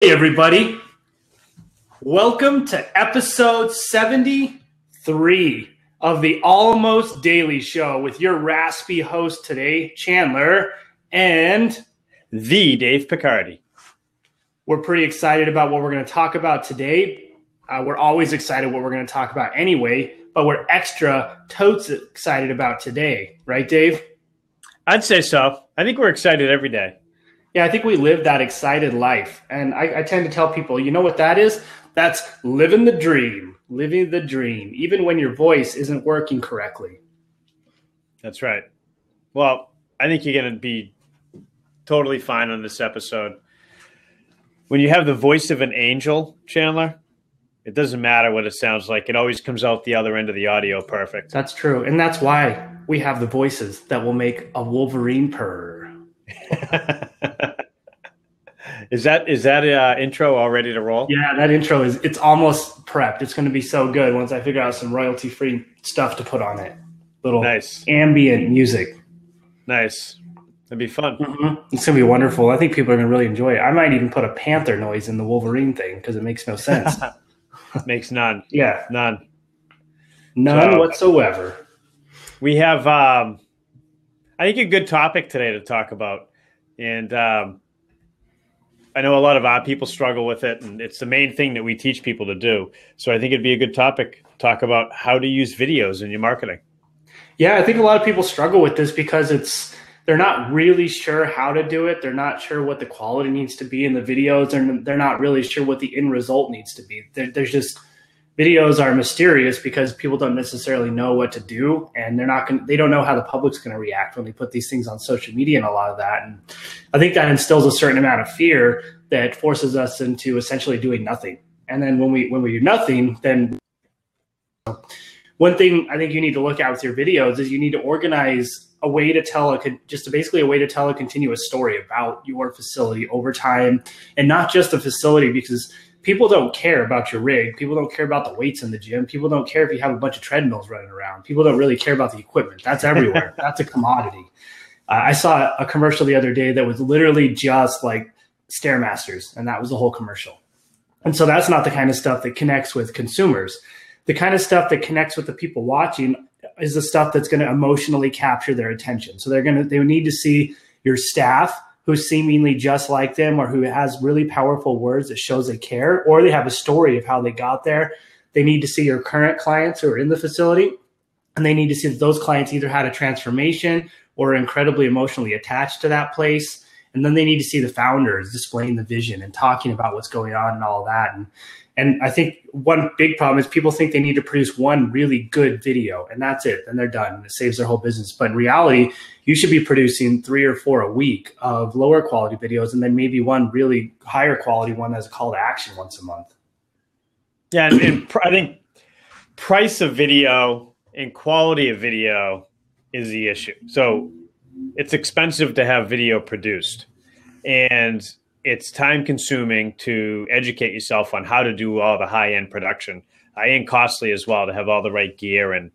Hey, everybody. Welcome to episode 73 of the Almost Daily Show with your raspy host today, Chandler, and the Dave Picardi. We're pretty excited about what we're going to talk about today. We're always excited what we're going to talk about anyway, but we're extra totes excited about today. Right, Dave? I'd say so. I think we're excited every day. Yeah, I think we live that excited life. And I tend to tell people, you know what that is? That's living the dream, even when your voice isn't working correctly. That's right. Well, I think you're going to be totally fine on this episode. When you have the voice of an angel, Chandler, it doesn't matter what it sounds like. It always comes out the other end of the audio perfect. That's true. And that's why we have the voices that will make a Wolverine purr. Is that intro all ready to roll? Yeah, that intro it's almost prepped. It's going to be so good once I figure out some royalty-free stuff to put on it. Little nice ambient music. Nice. That'd be fun. Mm-hmm. It's going to be wonderful. I think people are going to really enjoy it. I might even put a panther noise in the Wolverine thing because it makes no sense. Makes none. Yeah. None whatsoever. We have, I think, a good topic today to talk about. And I know a lot of our people struggle with it, and it's the main thing that we teach people to do. So I think it'd be a good topic to talk about how to use videos in your marketing. Yeah, I think a lot of people struggle with this because they're not really sure how to do it. They're not sure what the quality needs to be in the videos, and they're not really sure what the end result needs to be. There's just videos are mysterious because people don't necessarily know what to do, and they don't know how the public's going to react when they put these things on social media and a lot of that. And I think that instills a certain amount of fear that forces us into essentially doing nothing. And then when we do nothing, then one thing I think you need to look at with your videos is you need to organize a way to tell a continuous story about your facility over time, and not just the facility, because people don't care about your rig. People don't care about the weights in the gym. People don't care if you have a bunch of treadmills running around. People don't really care about the equipment. That's everywhere. That's a commodity. I saw a commercial the other day that was literally just like Stairmasters, and that was the whole commercial. And so that's not the kind of stuff that connects with consumers. The kind of stuff that connects with the people watching is the stuff that's going to emotionally capture their attention. So they need to see your staff who's seemingly just like them, or who has really powerful words that shows they care, or they have a story of how they got there. They need to see your current clients who are in the facility, and they need to see that those clients either had a transformation or are incredibly emotionally attached to that place. And then they need to see the founders displaying the vision and talking about what's going on and all of that. And I think one big problem is people think they need to produce one really good video and that's it. And they're done. And it saves their whole business. But in reality, you should be producing 3 or 4 a week of lower quality videos, and then maybe one really higher quality one as a call to action once a month. Yeah. And I think price of video and quality of video is the issue. So it's expensive to have video produced, and it's time consuming to educate yourself on how to do all the high end production, and costly as well to have all the right gear and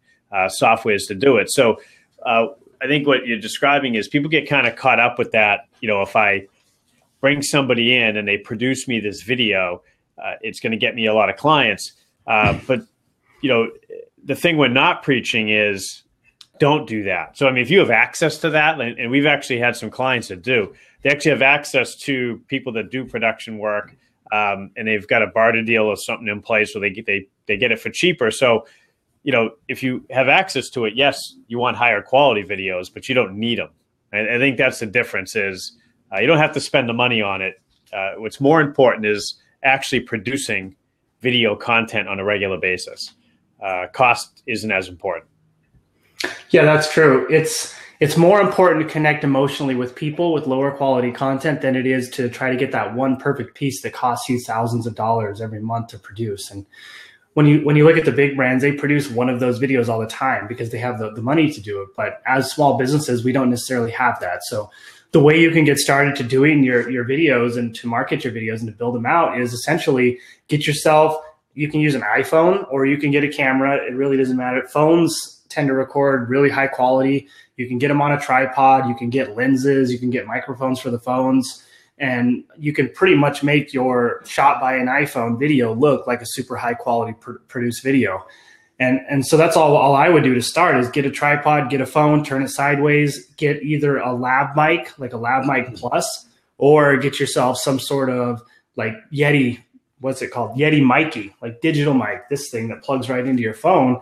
softwares to do it. So I think what you're describing is people get kind of caught up with that. You know, if I bring somebody in and they produce me this video, it's going to get me a lot of clients. But, you know, the thing we're not preaching is don't do that. So, I mean, if you have access to that, and we've actually had some clients that do, they actually have access to people that do production work, and they've got a barter deal or something in place where they get it for cheaper. So, you know, if you have access to it, yes, you want higher quality videos, but you don't need them. And I think that's the difference is you don't have to spend the money on it. What's more important is actually producing video content on a regular basis. Cost isn't as important. Yeah, that's true. It's more important to connect emotionally with people with lower quality content than it is to try to get that one perfect piece that costs you thousands of dollars every month to produce. And when you look at the big brands, they produce one of those videos all the time because they have the money to do it. But as small businesses, we don't necessarily have that. So the way you can get started to doing your videos and to market your videos and to build them out is essentially you can use an iPhone or you can get a camera. It really doesn't matter. Phones tend to record really high quality. You can get them on a tripod. You can get lenses. You can get microphones for the phones. and you can pretty much make your shot by an iPhone video look like a super high quality produced video. And so that's all I would do to start is get a tripod, get a phone, turn it sideways, get either a lav mic, like a lav mic plus, or get yourself some sort of like Yeti, what's it called? Yeti Mikey, like digital mic, this thing that plugs right into your phone.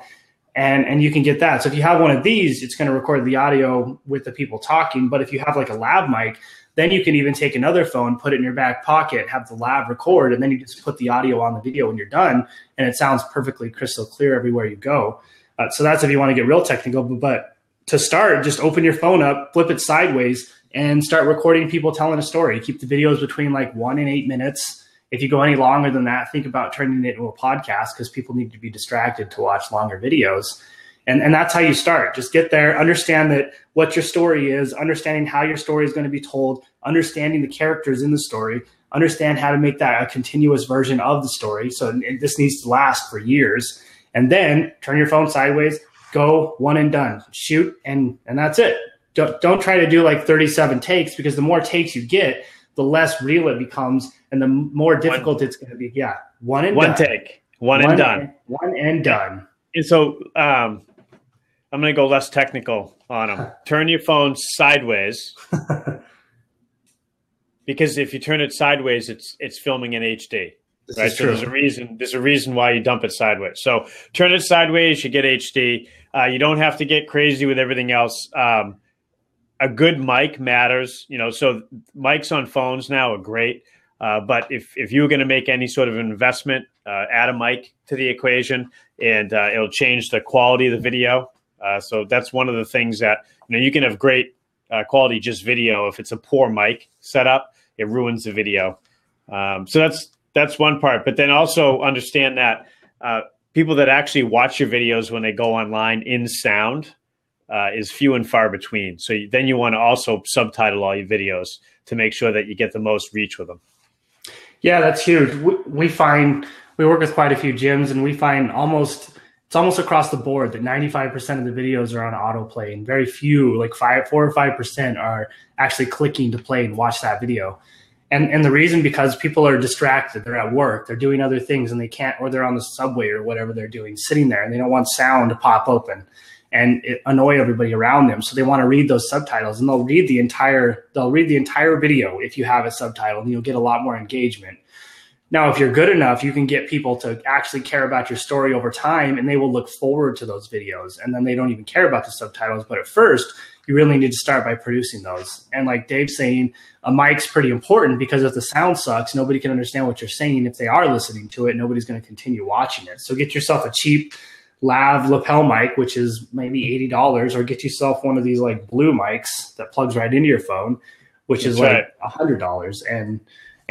And you can get that. So if you have one of these, it's going to record the audio with the people talking. But if you have like a lav mic, then you can even take another phone, put it in your back pocket, have the lav record, and then you just put the audio on the video when you're done, and it sounds perfectly crystal clear everywhere you go. So that's if you want to get real technical. But to start, just open your phone up, flip it sideways, and start recording people telling a story. Keep the videos between like 1 and 8 minutes. If you go any longer than that, think about turning it into a podcast because people need to be distracted to watch longer videos. And that's how you start. Just get there, understand that what your story is, understanding how your story is going to be told, understanding the characters in the story, understand how to make that a continuous version of the story. So this needs to last for years. And then turn your phone sideways, go one and done, shoot, and that's it. Don't try to do like 37 takes because the more takes you get, the less real it becomes and the more difficult it's going to be. Yeah, one done. Take, one and done. One and done. And so I'm going to go less technical on them. Turn your phone sideways because if you turn it sideways, it's filming in HD. Right. So there's a reason why you dump it sideways. So turn it sideways, you get HD. You don't have to get crazy with everything else. A good mic matters, so mics on phones now are great. But if you were going to make any sort of investment, add a mic to the equation and it'll change the quality of the video. So that's one of the things that, you can have great quality just video. If it's a poor mic setup, it ruins the video. So that's one part. But then also understand that people that actually watch your videos when they go online in sound is few and far between. So then you want to also subtitle all your videos to make sure that you get the most reach with them. Yeah, that's huge. We find we work with quite a few gyms, and we find it's almost across the board that 95% of the videos are on autoplay, and very few, like 4 or 5%, are actually clicking to play and watch that video. And the reason, because people are distracted, they're at work, they're doing other things, and they can't, or they're on the subway or whatever they're doing, sitting there, and they don't want sound to pop open and annoy everybody around them. So they want to read those subtitles, and they'll read the entire video if you have a subtitle, and you'll get a lot more engagement. Now, if you're good enough, you can get people to actually care about your story over time, and they will look forward to those videos, and then they don't even care about the subtitles. But at first, you really need to start by producing those. And like Dave's saying, a mic's pretty important because if the sound sucks, nobody can understand what you're saying. If they are listening to it, nobody's going to continue watching it. So get yourself a cheap lav lapel mic, which is maybe $80, or get yourself one of these like blue mics that plugs right into your phone, which is like $100, and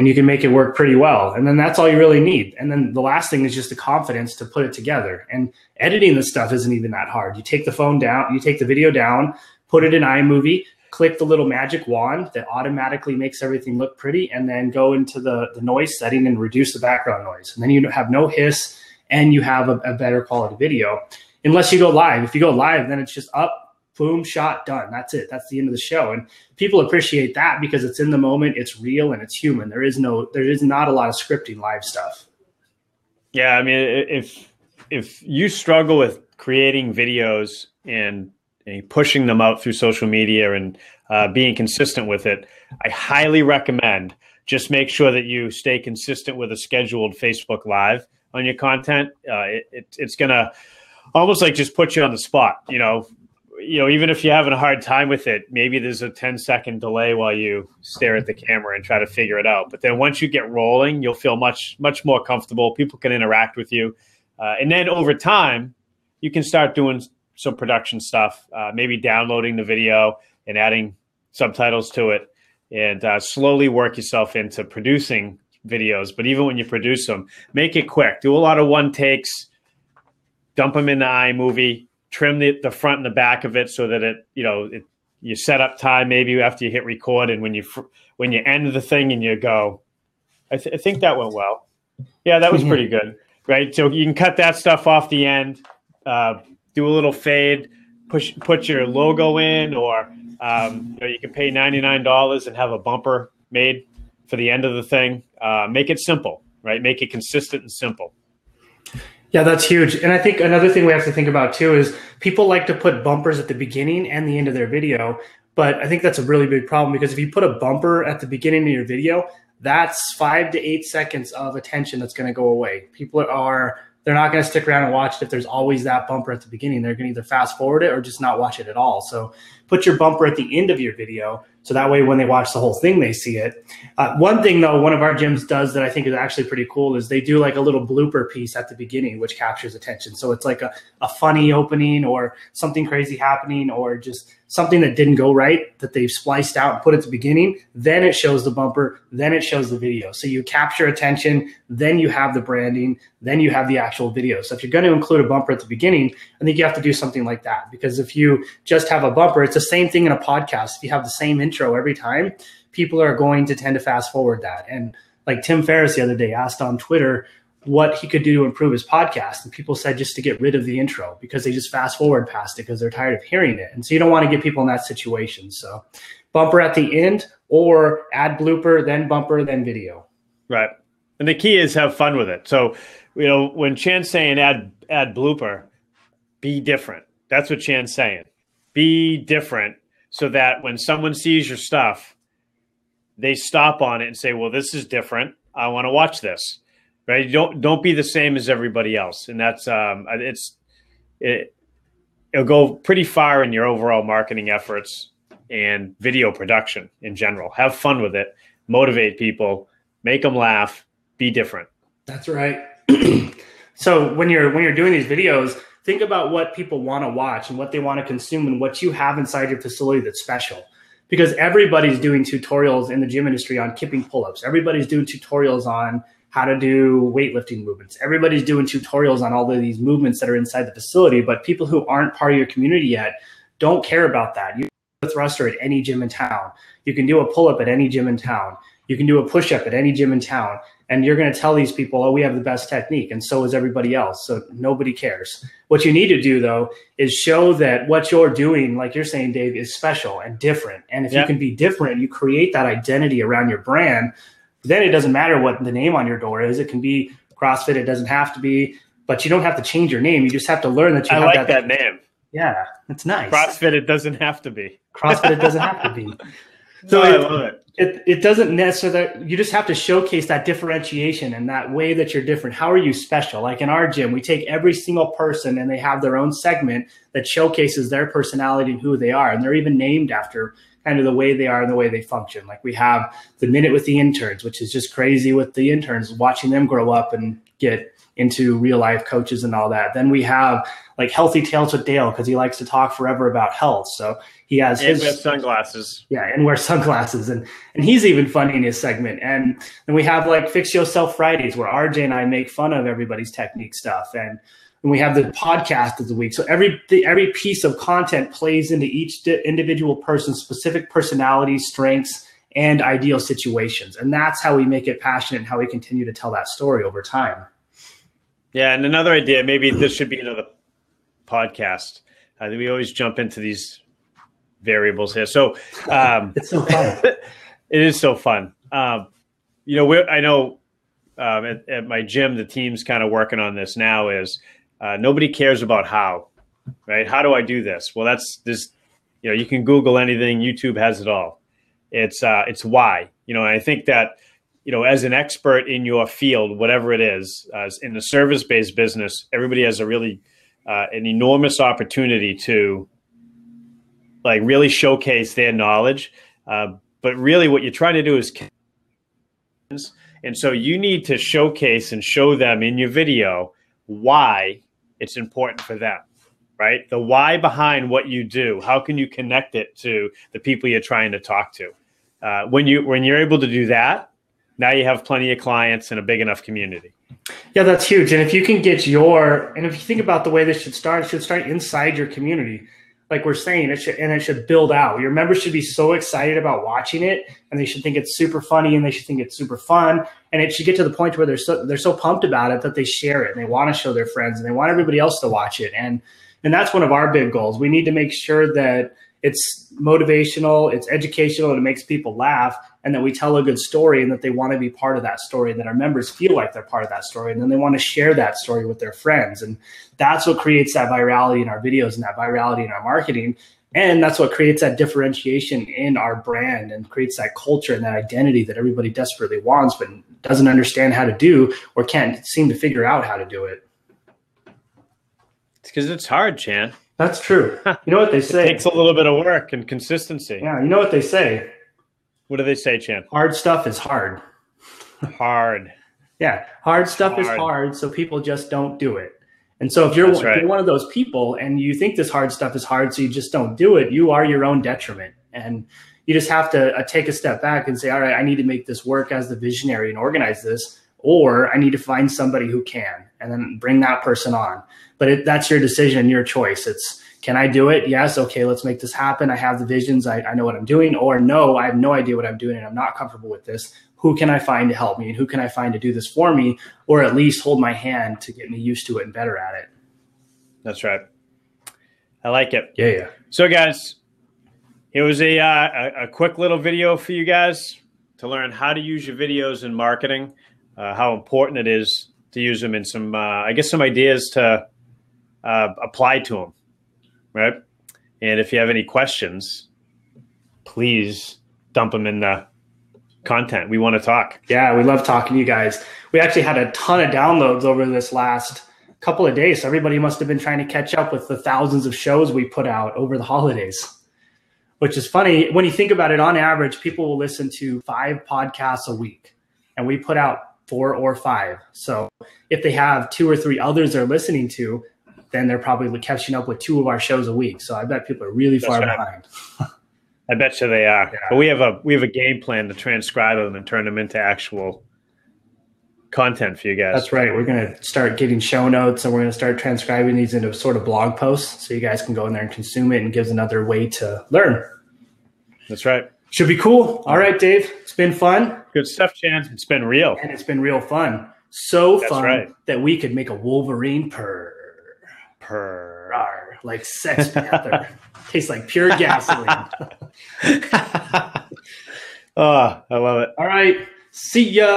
you can make it work pretty well. And then that's all you really need. And then the last thing is just the confidence to put it together. And editing this stuff isn't even that hard. You take the phone down, you take the video down, put it in iMovie, click the little magic wand that automatically makes everything look pretty, and then go into the noise setting and reduce the background noise. And then you have no hiss, and you have a better quality video, unless you go live. If you go live, then it's just up, boom, shot, done. That's it. That's the end of the show. And people appreciate that because it's in the moment, it's real, and it's human. There is not a lot of scripting live stuff. Yeah, I mean, if you struggle with creating videos and pushing them out through social media and being consistent with it, I highly recommend just make sure that you stay consistent with a scheduled Facebook Live on your content. It's going to almost like just put you on the spot. Even if you're having a hard time with it, maybe there's a 10-second delay while you stare at the camera and try to figure it out. But then once you get rolling, you'll feel much, much more comfortable. People can interact with you. And then over time, you can start doing some production stuff, maybe downloading the video and adding subtitles to it, and slowly work yourself into producing videos. But even when you produce them, make it quick. Do a lot of one takes, dump them into iMovie, trim the front and the back of it so that you set up time maybe after you hit record, and when you end the thing and you go, I think that went well. Yeah, that was pretty good, right? So you can cut that stuff off the end, do a little fade, put your logo in, or you can pay $99 and have a bumper made for the end of the thing. Make it simple, right? Make it consistent and simple. Yeah, that's huge. And I think another thing we have to think about too is people like to put bumpers at the beginning and the end of their video. But I think that's a really big problem, because if you put a bumper at the beginning of your video, that's 5 to 8 seconds of attention that's going to go away. They're not going to stick around and watch it if there's always that bumper at the beginning. They're going to either fast forward it or just not watch it at all. So put your bumper at the end of your video, so that way when they watch the whole thing, they see it. One thing, though, one of our gyms does that I think is actually pretty cool is they do like a little blooper piece at the beginning, which captures attention. So it's like a funny opening or something crazy happening or just something that didn't go right that they've spliced out and put at the beginning. Then it shows the bumper, then it shows the video. So you capture attention, then you have the branding, then you have the actual video. So if you're going to include a bumper at the beginning, I think you have to do something like that, because if you just have a bumper, it's the same thing in a podcast. If you have the same intro every time, people are going to tend to fast forward that. And like Tim Ferriss the other day asked on Twitter what he could do to improve his podcast. And people said just to get rid of the intro, because they just fast forward past it because they're tired of hearing it. And so you don't want to get people in that situation. So bumper at the end, or add blooper, then bumper, then video. Right. And the key is have fun with it. So, when Chan's saying add blooper, be different. That's what Chan's saying. Be different, so that when someone sees your stuff, they stop on it and say, well, this is different. I want to watch this. Right? Don't be the same as everybody else. And that's it'll go pretty far in your overall marketing efforts and video production in general. Have fun with it, motivate people, make them laugh, be different. That's right. So when you're doing these videos, think about what people want to watch and what they want to consume and what you have inside your facility that's special. Because everybody's doing tutorials in the gym industry on kipping pull-ups. Everybody's doing tutorials on how to do weightlifting movements. Everybody's doing tutorials on all of these movements that are inside the facility, but people who aren't part of your community yet don't care about that. You can do a thruster at any gym in town. You can do a pull-up at any gym in town. You can do a push-up at any gym in town. And you're going to tell these people, oh, we have the best technique, and so is everybody else. So nobody cares. What you need to do, though, is show that what you're doing, like you're saying, Dave, is special and different. And if you can be different, you create that identity around your brand, then it doesn't matter what the name on your door is. It can be CrossFit. It doesn't have to be, but you don't have to change your name. You just have to learn that you have like that name. Yeah, it's nice. CrossFit, it doesn't have to be. CrossFit, it doesn't have to be. So I love it. It doesn't necessarily, you just have to showcase that differentiation and that way that you're different. How are you special? Like in our gym, we take every single person and they have their own segment that showcases their personality and who they are. And they're even named after kind of the way they are and the way they function. Like we have the Minute with the Interns, which is just crazy with the interns, watching them grow up and get into real life coaches and all that. Then we have like Healthy Tales with Dale, because he likes to talk forever about health. So he has his sunglasses. Yeah, and wears sunglasses. And he's even funny in his segment. And then we have like Fix Yourself Fridays, where RJ and I make fun of everybody's technique stuff. And we have the podcast of the week. So every piece of content plays into each individual person's specific personality, strengths, and ideal situations. And that's how we make it passionate and how we continue to tell that story over time. Yeah, and another idea, maybe this should be another podcast. We always jump into these variables here. So it's so fun. It is so fun. I know at my gym, the team's kind of working on this now is nobody cares about how, right? How do I do this? Well, that's this, you can Google anything. YouTube has it all. It's why, and I think that, as an expert in your field, whatever it is, in the service-based business, everybody has a really an enormous opportunity to like really showcase their knowledge. But really what you're trying to do is, and so you need to showcase and show them in your video why it's important for them, right? The why behind what you do. How can you connect it to the people you're trying to talk to? When you're able to do that, now you have plenty of clients and a big enough community. Yeah, that's huge. And if you can get and if you think about the way this should start, it should start inside your community. Like we're saying, it should build out. Your members should be so excited about watching it, and they should think it's super funny, and they should think it's super fun. And it should get to the point where they're so pumped about it that they share it and they want to show their friends and they want everybody else to watch it. And that's one of our big goals. We need to make sure that it's motivational, it's educational, and it makes people laugh. and that we tell a good story and that they want to be part of that story, and that our members feel like they're part of that story, and then they want to share that story with their friends. And that's what creates that virality in our videos and that virality in our marketing. And that's what creates that differentiation in our brand and creates that culture and that identity that everybody desperately wants, but doesn't understand how to do or can't seem to figure out how to do it. It's because it's hard, Chan. That's true. You know what they say? It takes a little bit of work and consistency. Yeah, you know what they say? What do they say, Chan? Hard stuff is hard. Hard. Yeah, hard stuff is hard, so people just don't do it. And so if you're one of those people and you think this hard stuff is hard, so you just don't do it, you are your own detriment. And you just have to take a step back and say, all right, I need to make this work as the visionary and organize this, or I need to find somebody who can, and then bring that person on. But that's your decision, your choice. It's, can I do it? Yes. Okay, let's make this happen. I have the visions. I know what I'm doing. Or no, I have no idea what I'm doing and I'm not comfortable with this. Who can I find to help me? And who can I find to do this for me? Or at least hold my hand to get me used to it and better at it. That's right. I like it. Yeah. So guys, it was a quick little video for you guys to learn how to use your videos in marketing, how important it is to use them in some, I guess, some ideas to apply to them, right? And if you have any questions, please dump them in the content. We want to talk. Yeah, we love talking to you guys. We actually had a ton of downloads over this last couple of days. So everybody must have been trying to catch up with the thousands of shows we put out over the holidays, which is funny. When you think about it, on average, people will listen to 5 podcasts a week, and we put out 4 or 5. So if they have 2 or 3 others they're listening to, then they're probably catching up with 2 of our shows a week. So I bet people are really far behind. I bet you they are. Yeah. But we have a game plan to transcribe them and turn them into actual content for you guys. That's right. We're going to start getting show notes, and we're going to start transcribing these into sort of blog posts so you guys can go in there and consume it, and gives another way to learn. That's right. Should be cool. All right, Dave. It's been fun. Good stuff, Chan. It's been real. And it's been real fun. So That's fun right. that we could make a Wolverine purr. Like Sex Panther. Tastes like pure gasoline. Oh, I love it. All right. See ya.